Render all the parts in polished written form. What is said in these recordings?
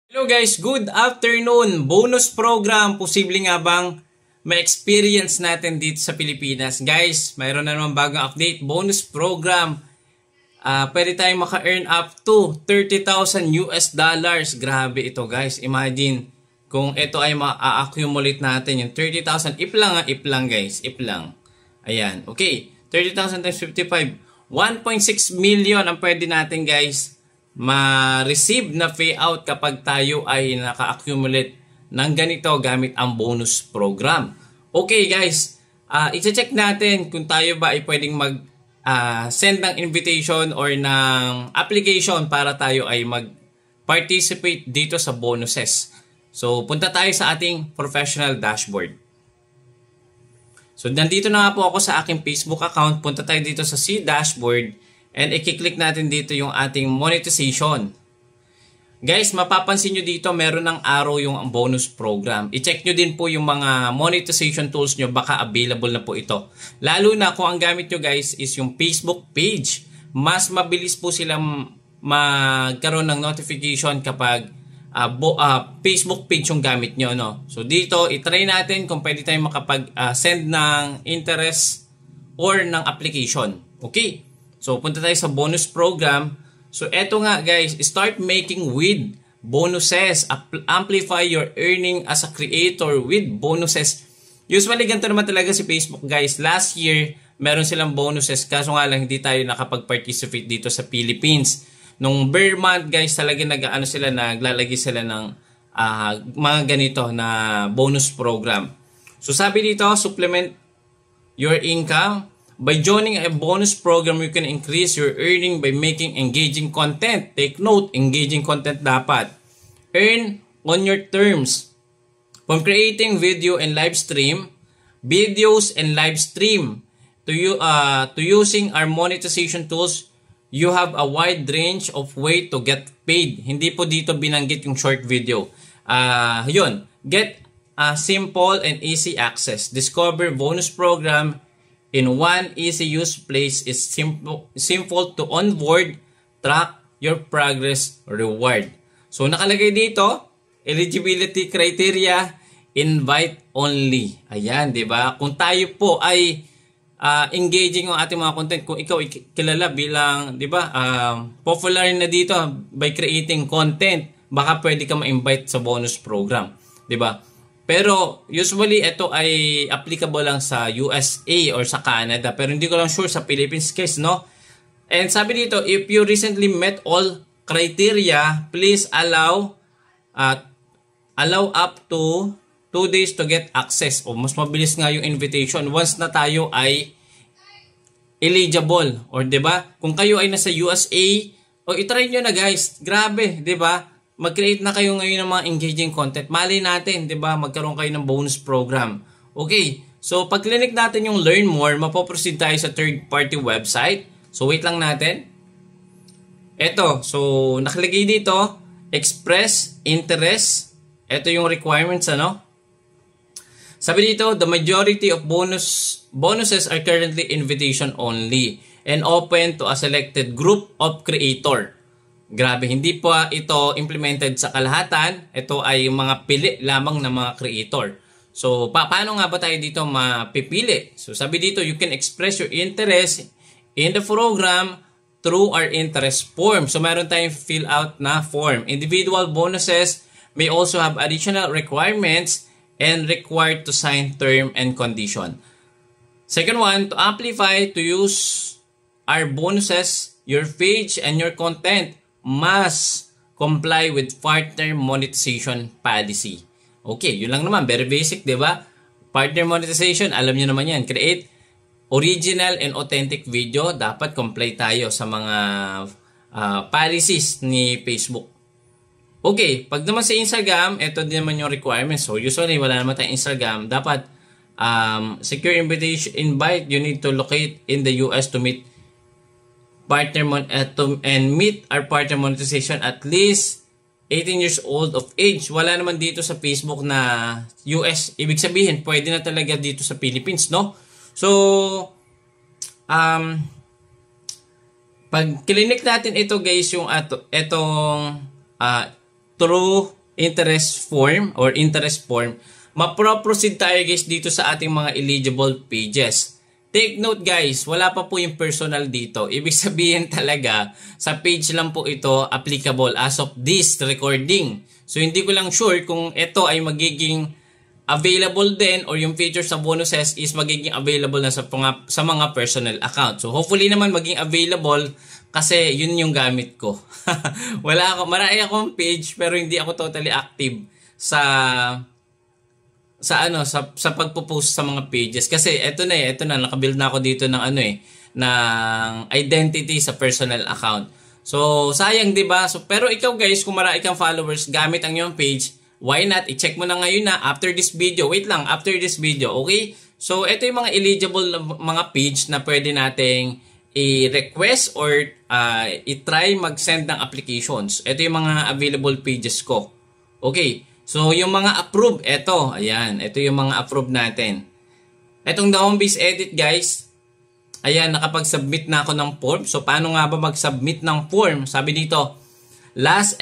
Hello guys, good afternoon. Bonus program, posible nga bang ma-experience natin dito sa Pilipinas? Guys, mayroon na naman bagong update. Bonus program. Pwede tayong maka-earn up to 30,000 US dollars. Grabe ito guys. Imagine kung ito ay ma-accumulate natin yung 30,000. If lang guys. If lang. Ayan. Okay. 30,000 times 55. 1.6 million ang pwede natin guys ma-receive na payout kapag tayo ay naka-accumulate ng ganito gamit ang bonus program. Okay guys, i-check natin kung tayo ba ay pwedeng mag-send ng invitation or ng application para tayo ay mag-participate dito sa bonuses. So, punta tayo sa ating professional dashboard. So, nandito na nga po ako sa aking Facebook account. Punta tayo dito sa C dashboard. And i-click natin dito yung ating monetization. Guys, mapapansin nyo dito meron ng arrow yung bonus program. I-check nyo din po yung mga monetization tools nyo. Baka available na po ito. Lalo na kung ang gamit nyo guys is yung Facebook page. Mas mabilis po silang magkaroon ng notification kapag Facebook page yung gamit nyo. No? So dito, itry natin kung pwede tayong makapag-send ng interest or ng application. Okay? So, punta tayo sa bonus program. So, eto nga guys, start making with bonuses. Amplify your earning as a creator with bonuses. Usually, ganito naman talaga si Facebook guys. Last year, meron silang bonuses. Kaso nga lang, hindi tayo nakapag-participate dito sa Philippines. Nung bare month guys, talaga naglalagay sila ng mga ganito na bonus program. So, sabi dito, supplement your income. By joining a bonus program, you can increase your earning by making engaging content. Take note, engaging content dapat. Earn on your terms. From creating video and live stream, videos and live stream, to using our monetization tools, you have a wide range of way to get paid. Hindi po dito binanggit yung short video. Yun. Get simple and easy access. Discover bonus program in one easy use place is simple to onboard, track your progress, reward. So nakalagay dito, eligibility criteria, invite only. Ayan, 'di ba? Kung tayo po ay engaging ang ating mga content, kung ikaw kilala bilang, 'di ba, popular na dito by creating content, baka pwede ka ma-invite sa bonus program, 'di ba? Pero usually ito ay applicable lang sa USA or sa Canada. Pero hindi ko lang sure sa Philippines case, no? And sabi dito, if you recently met all criteria, please allow up to 2 days to get access. O mas mabilis nga yung invitation once na tayo ay eligible. Or 'di ba? Kung kayo ay nasa USA, o i-try nyo na guys. Grabe, 'di ba? Mag-create na kayo ngayon ng mga engaging content. Mali natin, 'di ba? Magkaroon kayo ng bonus program. Okay. So, pag click natin yung learn more, mapoproceed tayo sa third party website. So, wait lang natin. Ito. So, nakalagay dito, express interest. Ito yung requirements, ano? Sabi dito, the majority of bonuses are currently invitation only and open to a selected group of creator. Grabe, hindi pa ito implemented sa kalahatan. Ito ay mga pili lamang ng mga creator. So, paano nga ba tayo dito mapipili? So, sabi dito, you can express your interest in the program through our interest form. So, meron tayong fill out na form. Individual bonuses may also have additional requirements and required to sign term and condition. Second one, to amplify, to use our bonuses, your page and your content must comply with partner monetization policy. Okay, yun lang naman. Very basic, di ba? Partner monetization, alam nyo naman yan. Create original and authentic video. Dapat comply tayo sa mga policies ni Facebook. Okay, pag naman sa Instagram, ito din naman yung requirements. So, usually, wala naman tayong Instagram. Dapat secure invitation invite. You need to locate in the US to meet meet our partner monetization at least 18 years old of age. Wala naman dito sa Facebook na US. Ibig sabihin, pwede na talaga dito sa Philippines, no? So, pag clinic natin ito guys, yung itong through interest form or interest form, mapro-proceed tayo guys dito sa ating mga eligible pages. Take note guys, wala pa po yung personal dito. Ibig sabihin talaga, sa page lang po ito applicable as of this recording. So hindi ko lang sure kung ito ay magiging available din or yung features sa bonuses is magiging available na sa mga personal account. So hopefully naman maging available kasi yun yung gamit ko. Marami akong page pero hindi ako totally active sa pagpo-post sa mga pages kasi ito na nakabuild na ako dito ng ng identity sa personal account. So sayang 'di ba? So pero ikaw guys, kung marami kang followers gamit ang iyong page, why not i-check mo na ngayon na after this video. Wait lang, after this video, okay? So ito yung mga eligible na mga page na pwede nating i-request or i-try mag-send ng applications. Ito yung mga available pages ko. Okay. So, yung mga approve, ito. Ayan. Ito yung mga approve natin. Itong the home base edit, guys. Ayan, nakapag-submit na ako ng form. So, paano nga ba mag-submit ng form? Sabi dito, last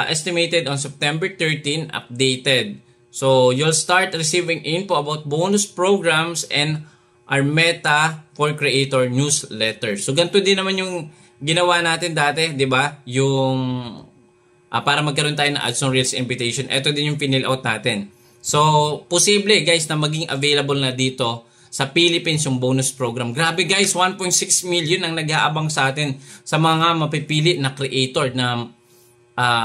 estimated on September 13, updated. So, you'll start receiving info about bonus programs and our Meta for Creator newsletter. So, ganito din naman yung ginawa natin dati, di ba? Yung para magkaroon tayo ng Ads on Reels invitation. Ito din yung pinil out natin. So, posible guys na maging available na dito sa Philippines yung bonus program. Grabe guys, 1.6 million ang nag-aabang sa atin sa mga mapipili na creator na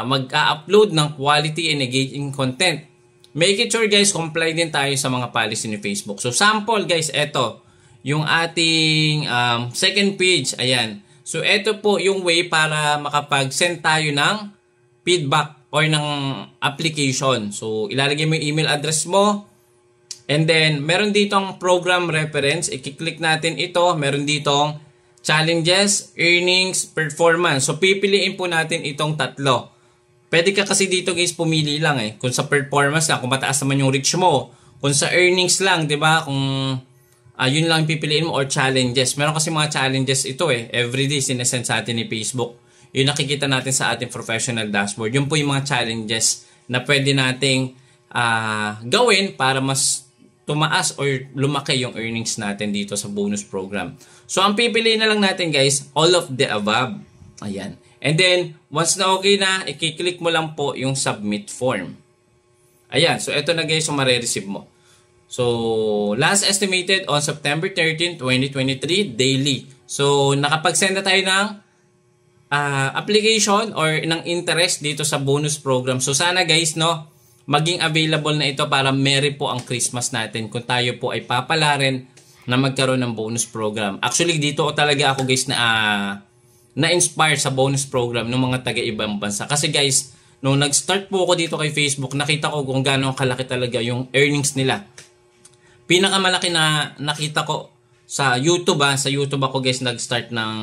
mag-upload ng quality and engaging content. Make it sure guys, comply din tayo sa mga policy ni Facebook. So, sample guys, ito yung ating second page. Ayan. So, ito po yung way para makapag-send tayo ng feedback or ng application. So, ilalagay mo yung email address mo. And then, meron ditong program reference. I-click natin ito. Meron ditong challenges, earnings, performance. So, pipiliin po natin itong tatlo. Pwede ka kasi dito guys pumili lang Kung sa performance lang, kung mataas naman yung reach mo. Kung sa earnings lang, di ba? Kung yun lang pipiliin mo or challenges. Meron kasi mga challenges ito Everyday sinesend sa atin ni Facebook. Yung nakikita natin sa ating professional dashboard. Yun po yung mga challenges na pwede nating gawin para mas tumaas or lumaki yung earnings natin dito sa bonus program. So, ang pipiliin na lang natin guys, all of the above. Ayan. And then, once na okay na, i-click mo lang po yung submit form. Ayan. So, ito na guys yung marireceive mo. So, last estimated on September 13, 2023, daily. So, nakapag-send na tayo ng application or ng interest dito sa bonus program. So sana guys maging available na ito para merry po ang Christmas natin kung tayo po ay papalarin na magkaroon ng bonus program. Actually dito talaga ako guys na-inspire sa bonus program ng mga taga-ibang bansa. Kasi guys, nung nag-start po ako dito kay Facebook, nakita ko kung gaano kalaki talaga yung earnings nila. Pinakamalaki na nakita ko sa YouTube Sa YouTube ako guys nag-start ng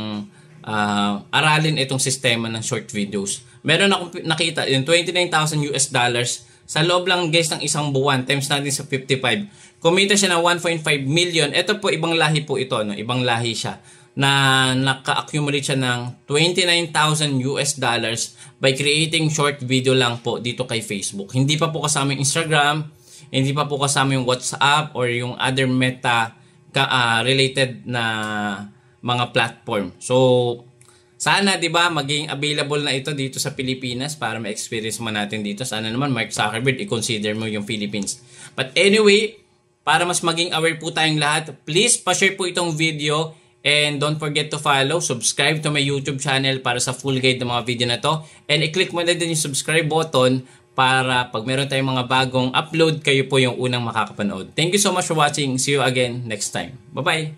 aralin itong sistema ng short videos. Meron akong nakita yung $29,000 sa loob lang guys ng isang buwan times natin sa 55. Kumita siya ng 1.5 million. Ito po ibang lahi po ito ibang lahi siya na naka-accumulate siya ng $29,000 by creating short video lang po dito kay Facebook. Hindi pa po kasama yung Instagram, hindi pa po kasama yung WhatsApp or yung other Meta related na mga platform. So, sana 'di ba maging available na ito dito sa Pilipinas para ma-experience mo natin dito. Sana naman Mark Zuckerberg i-consider mo yung Philippines. But anyway, para mas maging aware po tayong lahat, please pa-share po itong video and don't forget to follow, subscribe to my YouTube channel para sa full guide ng mga video na to. And i-click mo na din yung subscribe button para pag meron tayong mga bagong upload, kayo po yung unang makakapanood. Thank you so much for watching. See you again next time. Bye-bye!